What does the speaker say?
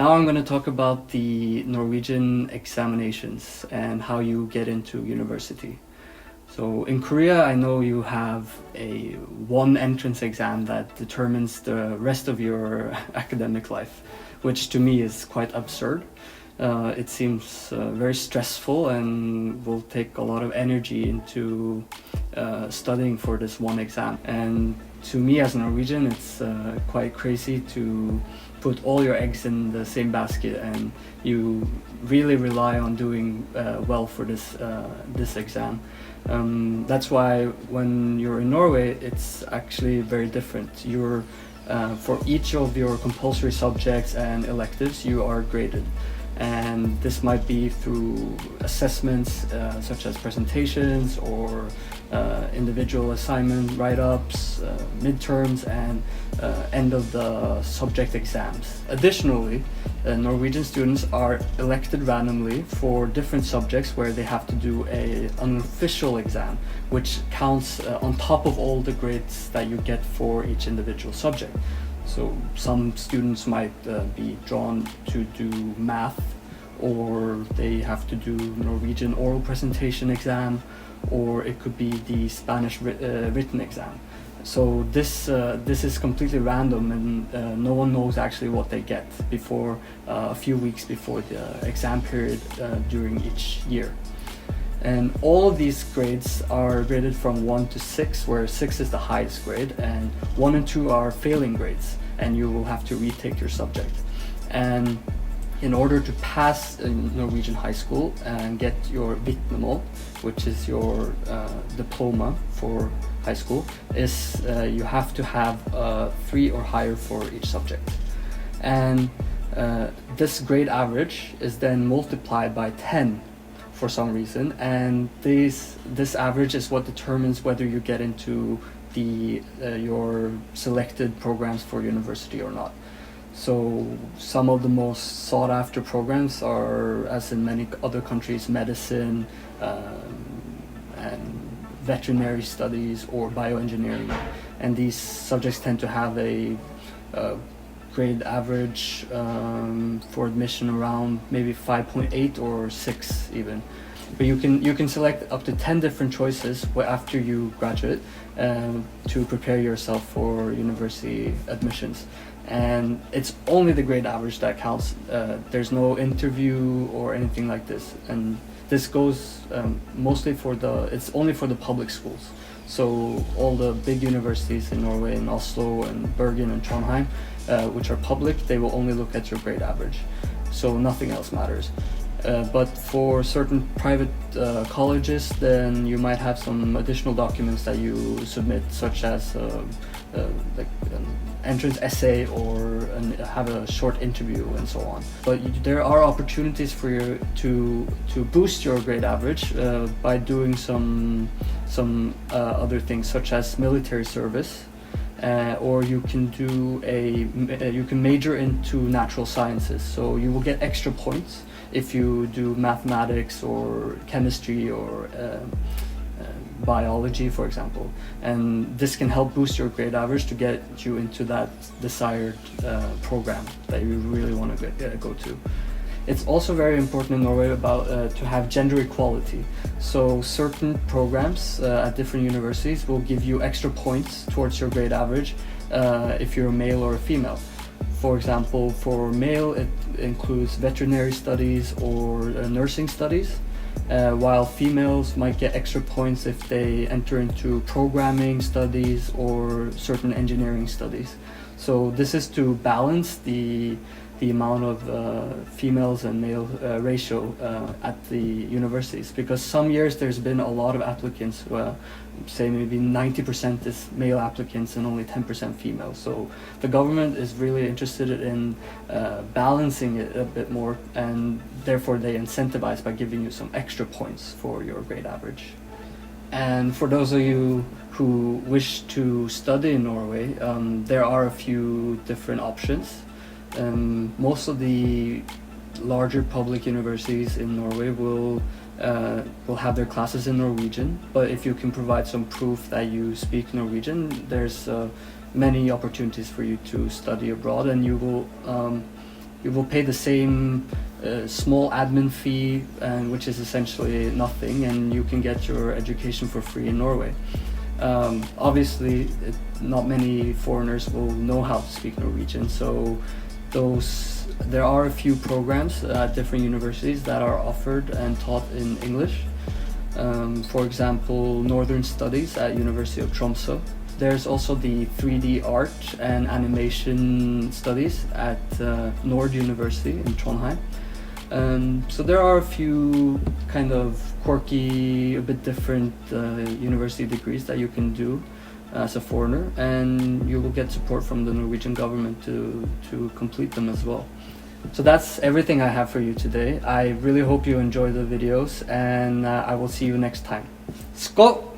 Now I'm going to talk about the Norwegian examinations and how you get into university. So in Korea, I know you have a one entrance exam that determines the rest of your academic life, which to me is quite absurd. It seems very stressful and will take a lot of energy into studying for this one exam. And to me as a Norwegian, it's quite crazy to put all your eggs in the same basket, and you really rely on doing well for this exam. That's why when you're in Norway, it's actually very different. For each of your compulsory subjects and electives, you are graded. And this might be through assessments such as presentations or individual assignment write-ups, midterms, and end of the subject exams. Additionally, Norwegian students are elected randomly for different subjects where they have to do an unofficial exam, which counts on top of all the grades that you get for each individual subject. So some students might be drawn to do math, or they have to do Norwegian oral presentation exam, or it could be the Spanish written exam. So this is completely random, and no one knows actually what they get before a few weeks before the exam period during each year. And all of these grades are graded from 1 to 6, where 6 is the highest grade, and 1 and 2 are failing grades, and you will have to retake your subject. And in order to pass in Norwegian high school and get your vitnemål, which is your diploma for high school, you have to have 3 or higher for each subject. And this grade average is then multiplied by 10 for some reason, and this average is what determines whether you get into your selected programs for university or not. So some of the most sought after programs are, as in many other countries, medicine and veterinary studies or bioengineering, and these subjects tend to have a grade average for admission around maybe 5.8 or 6 even. But you can select up to 10 different choices after you graduate to prepare yourself for university admissions. And it's only the grade average that counts. There's no interview or anything like this. And this goes mostly it's only for the public schools. So all the big universities in Norway, in Oslo and Bergen and Trondheim, which are public, they will only look at your grade average. So nothing else matters. But for certain private colleges, then you might have some additional documents that you submit, such as like an entrance essay or have a short interview and so on. But there are opportunities for you to boost your grade average by doing some other things, such as military service, or you can you can major into natural sciences. So you will get extra points if you do mathematics or chemistry or biology, for example. And this can help boost your grade average to get you into that desired program that you really want to go to. It's also very important in Norway to have gender equality. So certain programs at different universities will give you extra points towards your grade average if you're a male or a female. For example, for male, it includes veterinary studies or nursing studies, while females might get extra points if they enter into programming studies or certain engineering studies. So this is to balance the amount of females and male ratio at the universities, because some years there's been a lot of applicants, say maybe 90% is male applicants and only 10% female. So the government is really interested in balancing it a bit more, and therefore they incentivize by giving you some extra points for your grade average. And for those of you who wish to study in Norway, there are a few different options. Most of the larger public universities in Norway will have their classes in Norwegian, but if you can provide some proof that you speak Norwegian, there's many opportunities for you to study abroad, and you will you will pay the same small admin fee, which is essentially nothing, and you can get your education for free in Norway. Obviously, not many foreigners will know how to speak Norwegian, so there are a few programs at different universities that are offered and taught in English. For example, Northern Studies at University of Tromsø. There's also the 3D art and animation studies at Nord University in Trondheim. So there are a few kind of quirky, a bit different university degrees that you can do as a foreigner, and you will get support from the Norwegian government to complete them as well. So that's everything I have for you today. I really hope you enjoy the videos, and I will see you next time. Skål!